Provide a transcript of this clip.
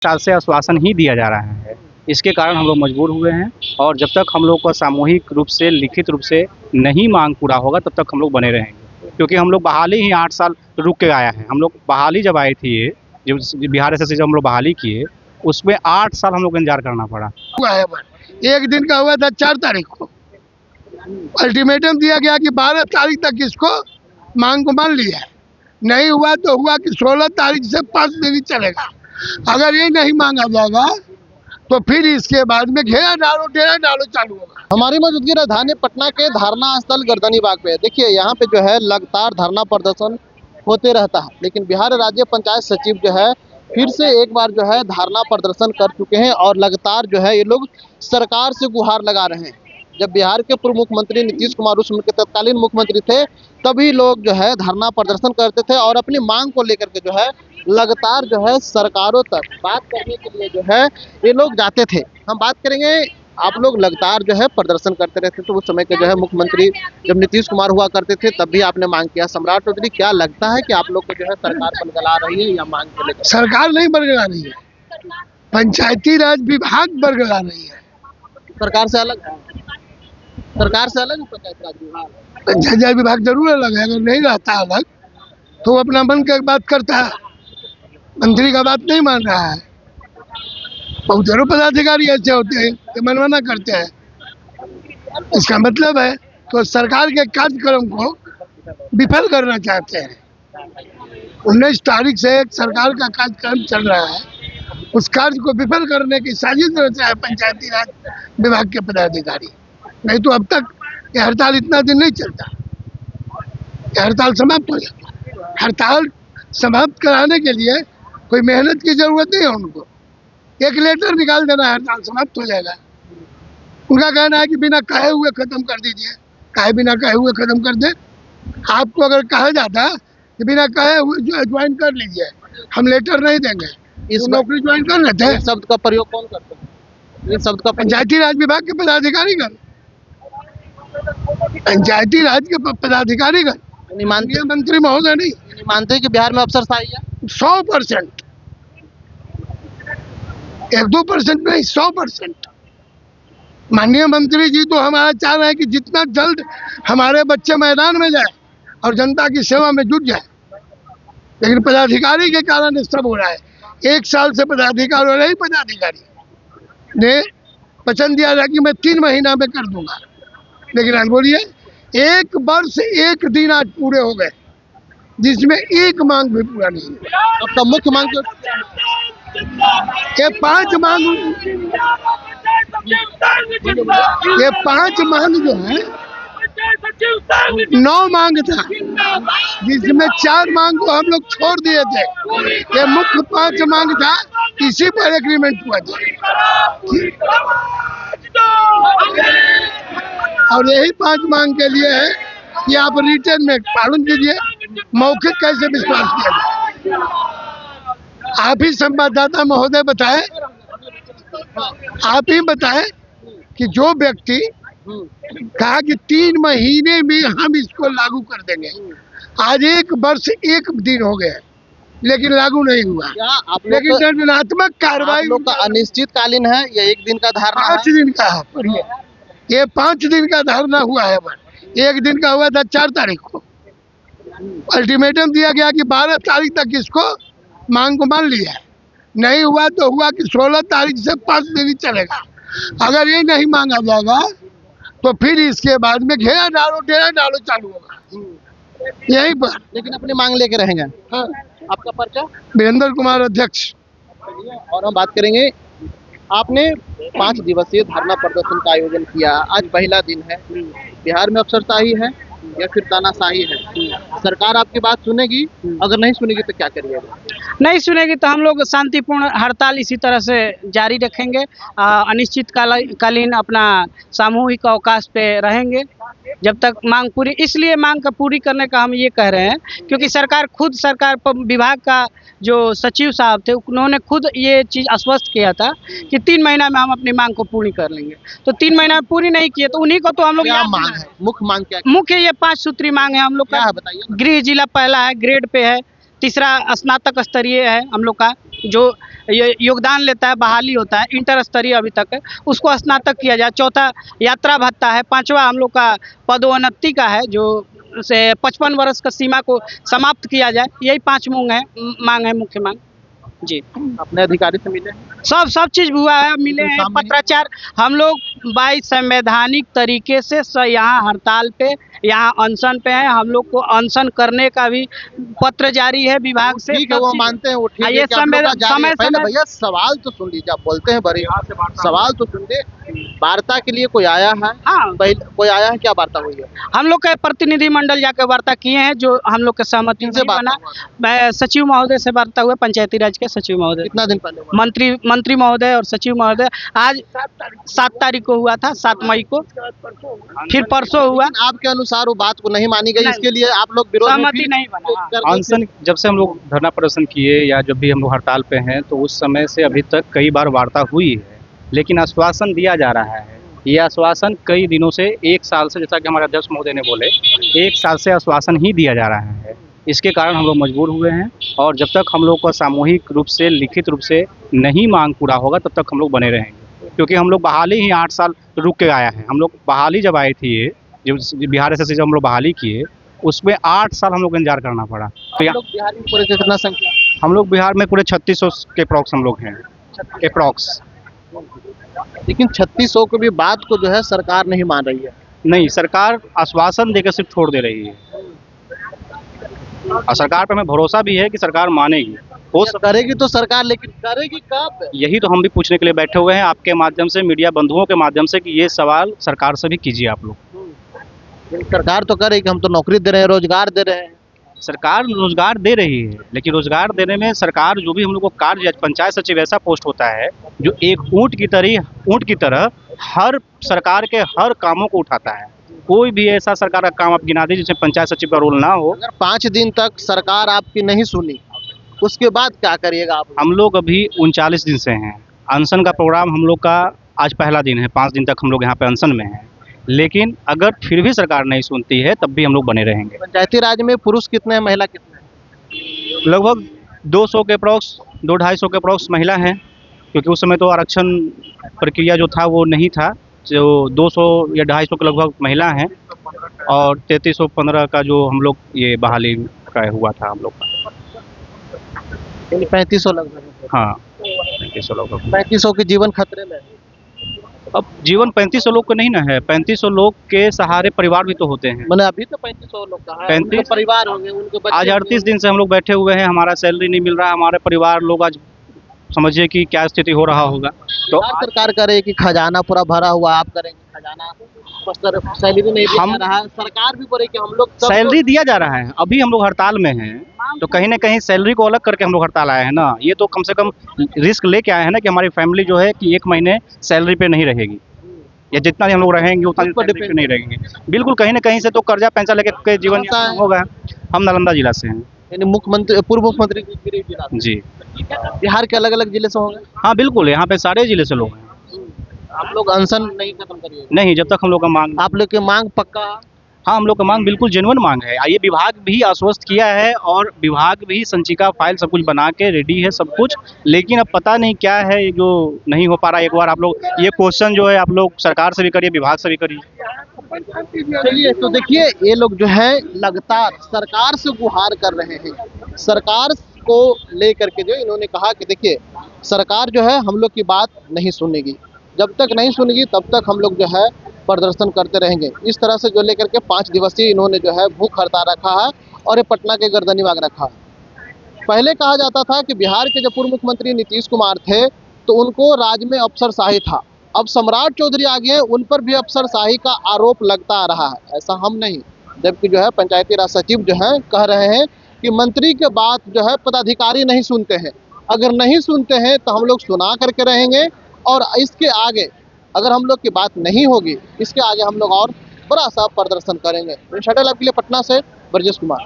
साल से आश्वासन ही दिया जा रहा है। इसके कारण हम लोग मजबूर हुए हैं और जब तक हम लोग का सामूहिक रूप से लिखित रूप से नहीं मांग पूरा होगा तब तक हम लोग बने रहेंगे, क्योंकि हम लोग बहाली ही 8 साल रुक के आया है। हम लोग बहाली जब आई थी, ये जब बिहार एसएससी जब हम लोग बहाली किए, उसमें 8 साल हम लोग को इंतजार करना पड़ा। एक दिन का हुआ था 4 तारीख को, अल्टीमेटम दिया गया कि 12 तारीख तक इसको मांग को मान लिया है। नहीं हुआ तो हुआ कि 16 तारीख से 5 दिन ही चलेगा। अगर ये नहीं मांगा जाएगा तो फिर इसके बाद में घेरा डालो चालू होगा। हमारी मौजूदगी राजधानी पटना के धरना स्थल गर्दनी बाग पे। देखिए यहाँ पे जो है लगातार धरना प्रदर्शन होते रहता है, लेकिन बिहार राज्य पंचायत सचिव जो है फिर से एक बार जो है धरना प्रदर्शन कर चुके हैं और लगातार जो है ये लोग सरकार से गुहार लगा रहे हैं। जब बिहार के पूर्व मुख्यमंत्री नीतीश कुमार उस समय के तत्कालीन मुख्यमंत्री थे, तभी लोग जो है धरना प्रदर्शन करते थे और अपनी मांग को लेकर के जो है लगातार जो है सरकारों तक बात करने के लिए जो है ये लोग जाते थे। हम बात करेंगे, आप लोग लगातार जो है प्रदर्शन करते रहते थे। उस समय के जो है मुख्यमंत्री जब नीतीश कुमार हुआ करते थे तब भी आपने मांग किया। सम्राट चौधरी, क्या लगता है कि आप लोग को जो है सरकार बरगला रही है या मांग को लेकर? सरकार नहीं बरगला रही है, पंचायती राज विभाग बरगला रही है। सरकार से अलग है, सरकार से अलग है पंचायत राज विभाग। पंचायत राज विभाग जरूर अलग है, अगर नहीं रहता अलग तो वो अपना मन की बात करता है, मंत्री का बात नहीं मान रहा है। बहुत सारे पदाधिकारी ऐसे होते हैं कि मनमाना करते हैं। इसका मतलब है तो सरकार के कार्यक्रम को विफल करना चाहते हैं। 19 तारीख से एक सरकार का कार्यक्रम चल रहा है, उस कार्य को विफल करने की साजिश रच रहा है पंचायती राज विभाग के पदाधिकारी। नहीं तो अब तक ये हड़ताल इतना दिन नहीं चलता, ये हड़ताल समाप्त हो जाता। हड़ताल समाप्त कराने के लिए कोई मेहनत की जरूरत नहीं है, उनको एक लेटर निकाल देना है, हड़ताल समाप्त हो जाएगा। उनका कहना है कि बिना कहे हुए खत्म कर दीजिए। कहे बिना कहे हुए खत्म कर दे? आपको अगर कहा जाता कि बिना कहे हुए ज्वाइन कर लीजिए, हम लेटर नहीं देंगे, इस नौकरी ज्वाइन कर लेते हैं। शब्द का प्रयोग कौन करते हैं? इस शब्द का पंचायती राज विभाग के पदाधिकारी कर, पंचायती राज के पदाधिकारी कर, नहीं मानते मंत्री महोदय नहीं मानते कि बिहार में अफसरशाही है? 100%, 1-2% नहीं, 100%। माननीय मंत्री जी तो हमारा चाह रहे हैं कि जितना जल्द हमारे बच्चे मैदान में जाए और जनता की सेवा में जुट जाए, लेकिन पदाधिकारी के कारण ये सब हो रहा है। 1 साल से पदाधिकारी और यही पदाधिकारी ने वचन दिया था कि मैं 3 महीना में कर दूंगा, लेकिन आज बोलिए 1 वर्ष 1 दिन आज पूरे हो गए जिसमें एक मांग भी पूरा नहीं हुआ। अब तो मुख्य मांग ये 5 मांग, ये 5 मांग जो है 9 मांग था, जिसमें 4 मांग को हम लोग छोड़ दिए थे। ये मुख्य 5 मांग था, इसी पर एग्रीमेंट हुआ था। और यही 5 मांग के लिए है कि आप रिटर्न में पालन कीजिए, मौखिक कैसे विश्वास किया जाए। आप ही संवाददाता महोदय बताएं, आप ही बताएं कि जो व्यक्ति कहा कि 3 महीने में हम इसको लागू कर देंगे, आज 1 वर्ष 1 दिन हो गया लेकिन लागू नहीं हुआ। लेकिन दंडात्मक कार्रवाई लोग का अनिश्चितकालीन है या 1 दिन का धरना? 5 दिन का है। पढ़िए, ये 5 दिन का धरना हुआ है। 1 दिन का हुआ था 4 तारीख को, अल्टीमेटम दिया गया कि 12 तारीख तक इसको मांग को मान लिया है। नहीं हुआ तो हुआ कि 16 तारीख से 5 दिन ही चलेगा। अगर ये नहीं मांगा जाएगा तो फिर इसके बाद में घेरा डालो चालू होगा यहीं पर। लेकिन अपनी मांग लेके रहेंगे। हाँ। आपका पर्चा? वीरेंद्र कुमार, अध्यक्ष। और हम बात करेंगे, आपने 5 दिवसीय धरना प्रदर्शन का आयोजन किया, आज पहला दिन है। बिहार में अफसरशाही है या फिर तानाशाही है? सरकार आपकी बात सुनेगी? अगर नहीं सुनेगी तो क्या करिएगा? नहीं सुनेगी तो हम लोग शांतिपूर्ण हड़ताल इसी तरह से जारी रखेंगे। अनिश्चितकालीन अपना सामूहिक अवकाश पे रहेंगे जब तक मांग पूरी, इसलिए मांग का पूरी करने का हम ये कह रहे हैं क्योंकि सरकार विभाग का जो सचिव साहब थे उन्होंने खुद ये चीज़ आश्वस्त किया था कि 3 महीना में हम अपनी मांग को पूरी कर लेंगे। तो 3 महीना में पूरी नहीं किए तो उन्हीं को तो हम लोग मांग है, मुख्य मांग क्या? मुख्य ये 5 सूत्री मांग है हम लोग का। बताइए। गृह जिला पहला है, ग्रेड पे है, तीसरा स्नातक स्तरीय है हम लोग का, जो योगदान लेता है, बहाली होता है, इंटर स्तरीय अभी तक है, उसको स्नातक किया जाए। चौथा यात्रा भत्ता है। पांचवा हम लोग का पदोन्नति का है, जो से 55 वर्ष का सीमा को समाप्त किया जाए। यही 5 मांग है, मुख्य मांग जी। अपने अधिकारी से मिले? सब चीज हुआ है, मिले हैं, पत्राचार। हम लोग बाई संवैधानिक तरीके से यहाँ हड़ताल पे, यहाँ अनशन पे हैं। हम लोग को अनशन करने का भी पत्र जारी है विभाग से। ठीक है, वो मानते हैं, वो ठीक है ये कि आप लोग का जारी है। समय पहले भैया सवाल तो सुन लीजिए, आप बोलते हैं बड़े, सवाल तो सुन लीजिए। वार्ता के लिए कोई आया है? हाँ, कोई आया है? क्या वार्ता हुई है? हम लोग के प्रतिनिधि मंडल जाकर वार्ता किए हैं, जो हम लोग के सहमति से बना। मैं सचिव महोदय से वार्ता हुआ, पंचायती राज के सचिव महोदय। कितना दिन पहले हुआ? मंत्री महोदय और सचिव महोदय। आज 7 तारीख को हुआ था, 7 मई को, फिर परसों हुआ। आपके अनुसार वो बात को नहीं मानी गई, इसके लिए आप लोग विरोध में सहमति नहीं बना। अनशन जब से हम लोग धरना प्रदर्शन किए या जब भी हम लोग हड़ताल पे हैं, तो उस समय से अभी तक कई बार वार्ता हुई है, लेकिन आश्वासन दिया जा रहा है। ये आश्वासन कई दिनों से, 1 साल से, जैसा कि हमारे अध्यक्ष महोदय ने बोले, 1 साल से आश्वासन ही दिया जा रहा है। इसके कारण हम लोग मजबूर हुए हैं, और जब तक हम लोग का सामूहिक रूप से, लिखित रूप से नहीं मांग पूरा होगा, तब तक हम लोग बने रहेंगे। क्योंकि हम लोग बहाली ही 8 साल रुक के आया है। हम लोग बहाली जब आई थी, ये जब बिहार एसएससी जब हम लोग बहाली किए, उसमें 8 साल हम लोग को इंतजार करना पड़ा। तो बिहार में पूरे कितना संख्या? हम लोग बिहार में पूरे 3600 के अप्रॉक्स हम लोग हैं, अप्रॉक्स। लेकिन 3600 की भी बात को जो है सरकार नहीं मान रही है। नहीं, सरकार आश्वासन देकर सिर्फ छोड़ दे रही है, और सरकार पर हमें भरोसा भी है कि सरकार मानेगी। हो करेगी तो सरकार, लेकिन करेगी कब? यही तो हम भी पूछने के लिए बैठे हुए हैं आपके माध्यम से, मीडिया बंधुओं के माध्यम से, कि ये सवाल सरकार से भी कीजिए आप लोग। सरकार तो करेगी, हम तो नौकरी दे रहे हैं, रोजगार दे रहे हैं। सरकार रोजगार दे रही है, लेकिन रोजगार देने में सरकार जो भी हम लोग को कार्य, पंचायत सचिव ऐसा पोस्ट होता है जो एक ऊंट की तरह हर सरकार के हर कामों को उठाता है। कोई भी ऐसा सरकार का काम आप गिना दीजिए जिसमें पंचायत सचिव का रोल ना हो। अगर 5 दिन तक सरकार आपकी नहीं सुनी, उसके बाद क्या करिएगा आप? हम लोग अभी 39 दिन से हैं अनशन का प्रोग्राम। हम लोग का आज पहला दिन है, 5 दिन तक हम लोग यहाँ पे अनशन में हैं। लेकिन अगर फिर भी सरकार नहीं सुनती है, तब भी हम लोग बने रहेंगे। पंचायती राज में पुरुष कितने हैं, महिला कितने हैं? लगभग 200 के अप्रॉक्स, 200-250 के अप्रॉक्स महिला हैं, क्योंकि उस समय तो आरक्षण प्रक्रिया जो था वो नहीं था। जो 200 या 250 के लगभग महिला हैं, और 3315 का जो हम लोग ये बहाली का हुआ था हम लोग का। 3500 लगभग। हाँ, 3500 लगभग। 3500 के जीवन खतरे में है। अब जीवन 3500 लोग का नहीं ना है, 3500 लोग के सहारे परिवार भी तो होते हैं। मैंने अभी तो 3500 लोग कहा है, 35 उनके परिवार होंगे, उनके बच्चे आज 38 होंगे। दिन से हम लोग बैठे हुए हैं, हमारा सैलरी नहीं मिल रहा। हमारे परिवार लोग आज समझिए कि क्या स्थिति हो रहा होगा। तो सरकार करे कि खजाना पूरा भरा हुआ, आप करेंगे खजाना, सैलरी नहीं दिया जा रहा है। सरकार भी बोले कि हम लोग सैलरी दिया जा रहा है। अभी हम लोग हड़ताल में हैं, तो कहीं ना कहीं सैलरी को अलग करके हम लोग हड़ताल आए हैं ना। ये तो कम से कम रिस्क लेके आए हैं ना, कि हमारी फैमिली जो है कि 1 महीने सैलरी पे नहीं रहेगी, या जितना भी हम लोग रहेंगे उतना सैलरी पे नहीं रहेंगे। बिल्कुल, कहीं ना कहीं से तो कर्जा पैंचा लेके जीवन यापन होगा। हम नालंदा जिला से हैं। यानी मुख्यमंत्री, पूर्व मुख्यमंत्री गिरिडीह जिला से। जी, बिहार के अलग अलग जिले से होंगे? हाँ बिल्कुल, यहाँ पे सारे जिले से लोग हैं। आप लोग अनशन नहीं खत्म करिए? नहीं, जब तक हम लोग का मांग, आप लोग की मांग पक्का? हाँ, हम लोग का मांग बिल्कुल जेन्युइन मांग है। ये विभाग भी आश्वस्त किया है, और विभाग भी संचिका फाइल सब कुछ बना के रेडी है सब कुछ। लेकिन अब पता नहीं क्या है जो नहीं हो पा रहा। एक बार आप लोग ये क्वेश्चन जो है आप लोग सरकार से भी करिए, विभाग से भी करिए। चलिए, तो देखिए, ये लोग जो है लगातार सरकार से गुहार कर रहे हैं। सरकार को लेकर के जो इन्होंने कहा कि देखिए, सरकार जो है हम लोग की बात नहीं सुनेगी, जब तक नहीं सुनेगी तब तक हम लोग जो है प्रदर्शन करते रहेंगे। इस तरह से जो लेकर के 5 दिवसीय इन्होंने जो है भूख हड़ताल रखा है, और ये पटना के गर्दनीबाग रखा है। पहले कहा जाता था कि बिहार के जो पूर्व मुख्यमंत्री नीतीश कुमार थे, तो उनको राज्य में अफसरशाही था। अब सम्राट चौधरी आ गए, उन पर भी अफसरशाही का आरोप लगता आ रहा है। ऐसा हम नहीं, जबकि जो है पंचायती राज सचिव जो है कह रहे हैं कि मंत्री के बात जो है पदाधिकारी नहीं सुनते हैं। अगर नहीं सुनते हैं तो हम लोग सुना करके रहेंगे, और इसके आगे अगर हम लोग की बात नहीं होगी, इसके आगे हम लोग और बड़ा सा प्रदर्शन करेंगे। शटल आपके लिए पटना से ब्रजेश कुमार।